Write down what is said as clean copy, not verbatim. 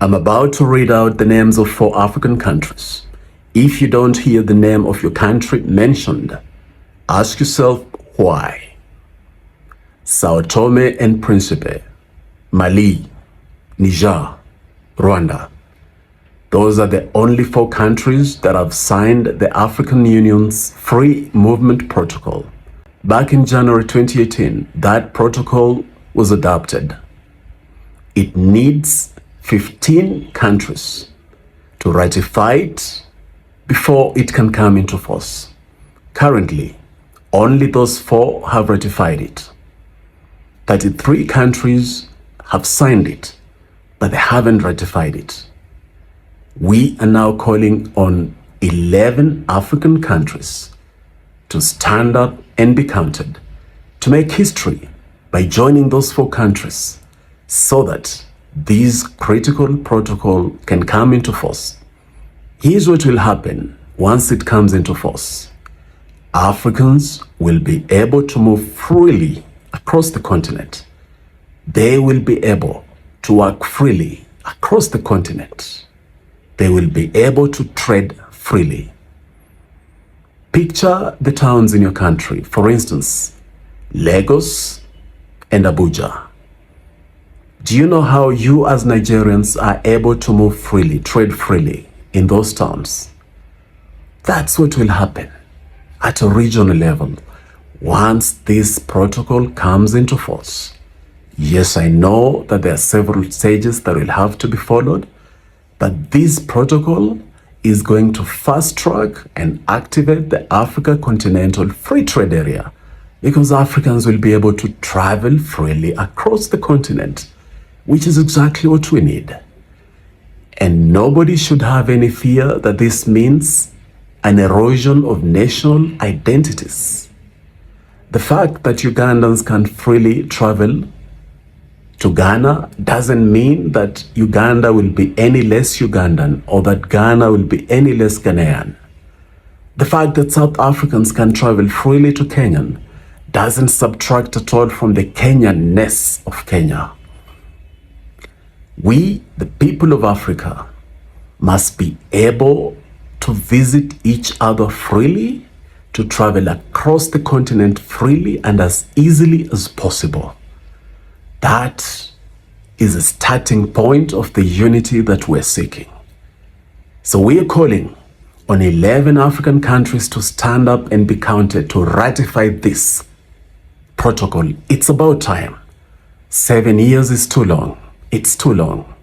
I'm about to read out the names of 4 African countries. If you don't hear the name of your country mentioned, ask yourself why. Sao Tome and Principe, Mali, Niger, Rwanda. Those are the only 4 countries that have signed the African Union's Free Movement Protocol. Back in January 2018, that protocol was adopted. It needs 15 countries to ratify it before it can come into force. Currently, only those 4 have ratified it. 33 countries have signed it, but they haven't ratified it. We are now calling on 11 African countries to stand up and be counted, to make history by joining those 4 countries so that this critical protocol can come into force. Here's what will happen once it comes into force. Africans will be able to move freely across the continent. They will be able to work freely across the continent. They will be able to trade freely. Picture the towns in your country, for instance, Lagos and Abuja. Do you know how you as Nigerians are able to move freely, trade freely in those towns? That's what will happen at a regional level once this protocol comes into force. Yes, I know that there are several stages that will have to be followed, but this protocol is going to fast track and activate the Africa Continental Free Trade Area because Africans will be able to travel freely across the continent, which is exactly what we need. And nobody should have any fear that this means an erosion of national identities. The fact that Ugandans can freely travel to Ghana doesn't mean that Uganda will be any less Ugandan or that Ghana will be any less Ghanaian. The fact that South Africans can travel freely to Kenya doesn't subtract at all from the Kenyan-ness of Kenya. We, the people of Africa, must be able to visit each other freely, to travel across the continent freely and as easily as possible. That is a starting point of the unity that we're seeking. So we are calling on 11 African countries to stand up and be counted to ratify this protocol. It's about time. 7 years is too long. It's too long.